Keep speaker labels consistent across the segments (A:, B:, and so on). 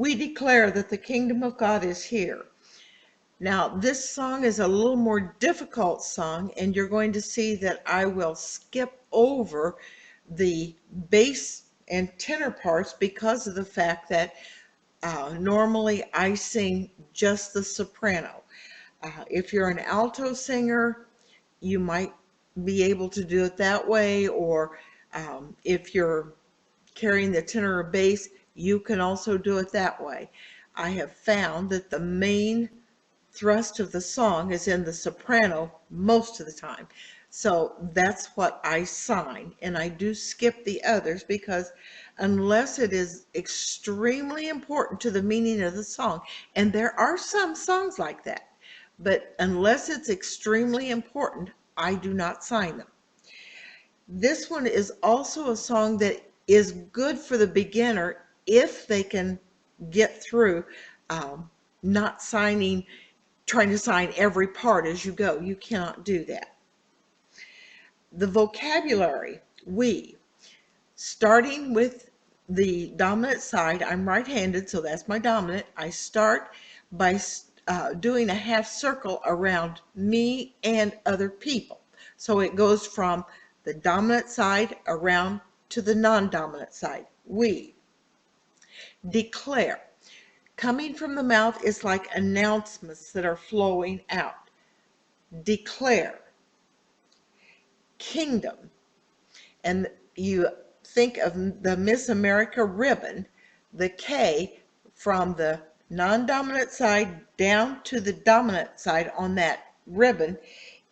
A: We declare that the kingdom of God is here. Now, this song is a little more difficult song, and you're going to see that I will skip over the bass and tenor parts because of the fact that normally I sing just the soprano. If you're an alto singer, you might be able to do it that way, or if you're carrying the tenor or bass, you can also do it that way. I have found that the main thrust of the song is in the soprano most of the time. So that's what I sign, and I do skip the others because unless it is extremely important to the meaning of the song, and there are some songs like that, but unless it's extremely important, I do not sign them. This one is also a song that is good for the beginner if they can get through not signing, trying to sign every part as you go. You cannot do that. The vocabulary, we, starting with the dominant side, I'm right-handed, so that's my dominant. I start by doing a half circle around me and other people. So it goes from the dominant side around to the non-dominant side. We declare. Coming from the mouth is like announcements that are flowing out. Declare. Kingdom. And you think of the Miss America ribbon, the K from the non-dominant side down to the dominant side on that ribbon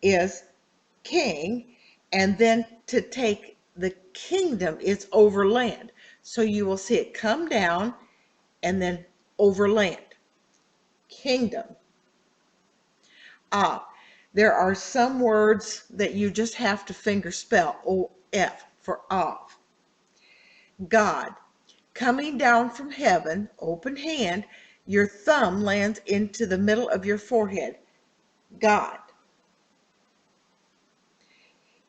A: is king, and then to take the kingdom is overland. So you will see it come down and then overland. Kingdom. There are some words that you just have to finger spell. O-F for off. God. Coming down from heaven, open hand, your thumb lands into the middle of your forehead. God.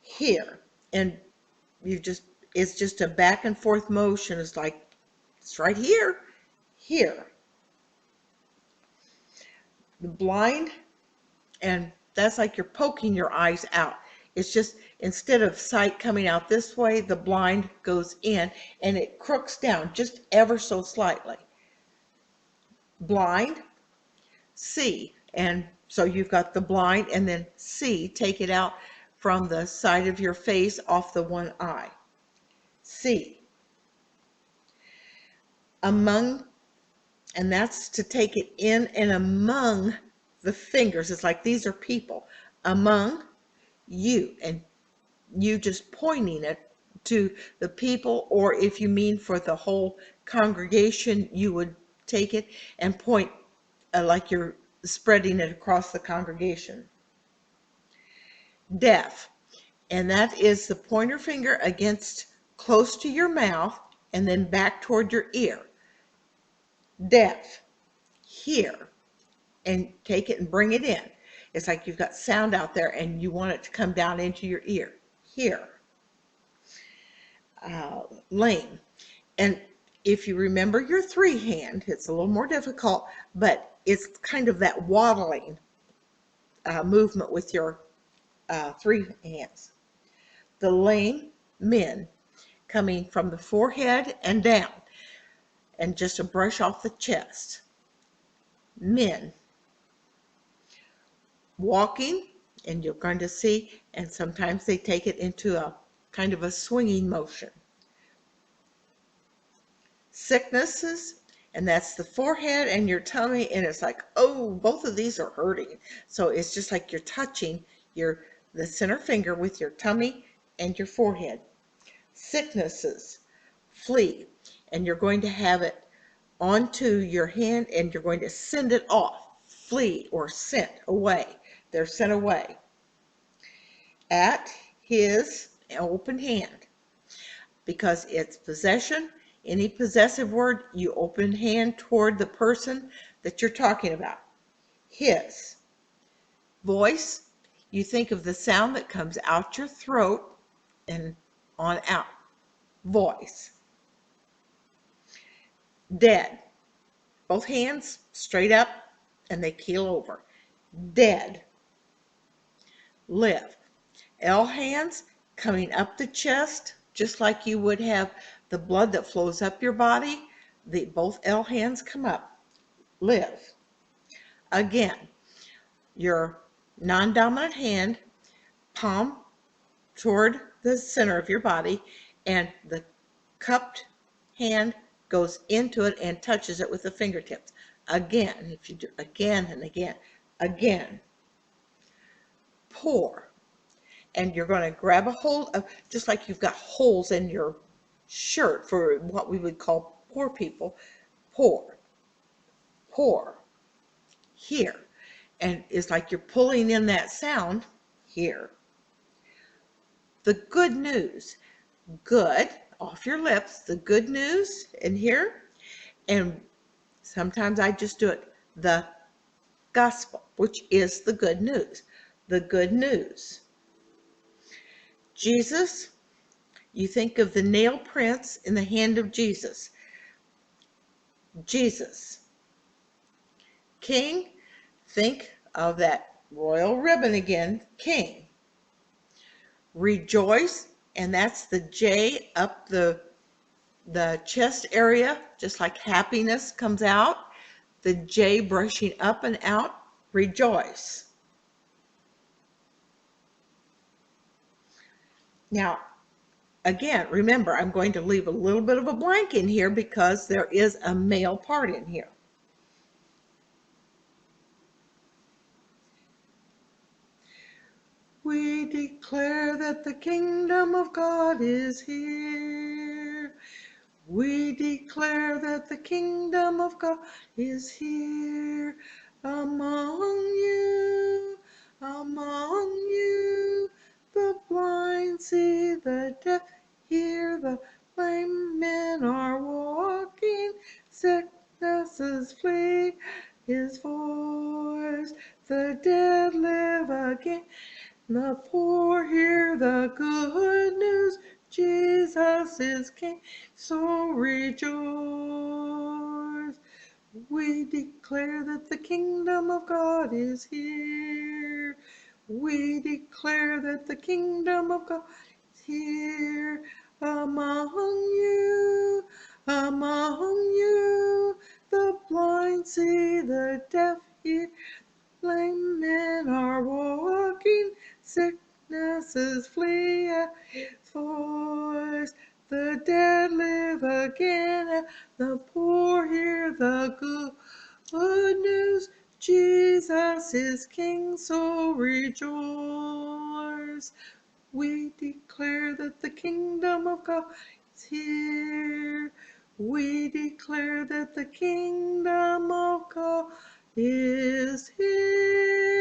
A: Here. And it's just a back and forth motion. It's like, it's right here. Here. The blind, and that's like you're poking your eyes out. It's just, instead of sight coming out this way, the blind goes in and it crooks down just ever so slightly. Blind, see, and so you've got the blind and then see, take it out from the side of your face off the one eye. See. Among, and that's to take it in and among the fingers. It's like these are people. Among you, and you just pointing it to the people, or if you mean for the whole congregation, you would take it and point like you're spreading it across the congregation. Deaf, and that is the pointer finger against close to your mouth and then back toward your ear. Deaf, here, and take it and bring it in. It's like you've got sound out there and you want it to come down into your ear. Here. Lame. And if you remember your three hand, it's a little more difficult, but it's kind of that waddling movement with your three hands. The lame men, coming from the forehead and down, and just a brush off the chest. Men. Walking, and you're going to see, and sometimes they take it into a kind of a swinging motion. Sicknesses, and that's the forehead and your tummy, and it's like, oh, both of these are hurting. So it's just like you're touching the center finger with your tummy and your forehead. Sicknesses, flee, and you're going to have it onto your hand and you're going to send it off. Flee or sent away. They're sent away. At his open hand, because it's possession. Any possessive word, you open hand toward the person that you're talking about. His. Voice, you think of the sound that comes out your throat and on out. Voice. Dead. both hands straight up, and they keel over. Dead. Live. L hands coming up the chest, just like you would have the blood that flows up your body. Both L hands come up. Live. Again, your non-dominant hand, palm toward the center of your body, and the cupped hand goes into it and touches it with the fingertips. Again, if you do again and again, again. Pour. And you're going to grab a hold of, just like you've got holes in your shirt for what we would call poor people. Pour. Pour. Here. And it's like you're pulling in that sound here. The good news. Good, off your lips, the good news in here. And sometimes I just do it, the gospel, which is the good news. The good news. Jesus, you think of the nail prints in the hand of Jesus. Jesus. King, think of that royal ribbon again, King. Rejoice, and that's the J up the chest area, just like happiness comes out. The J brushing up and out, rejoice. Now, again, remember, I'm going to leave a little bit of a blank in here because there is a male part in here. We declare that the kingdom of God is here. We declare that the kingdom of God is here among you, among you. The blind see, the deaf hear, the lame men are walking, sicknesses flee, his voice, the dead live again. The poor hear the good news, Jesus is King, so rejoice. We declare that the kingdom of God is here. We declare that the kingdom of God is here among you, among you. The blind see, the deaf hear, lame men are walking, sicknesses flee at his voice. The dead live again, the poor hear the good news. Jesus is King, so rejoice. We declare that the kingdom of God is here. We declare that the kingdom of God is here.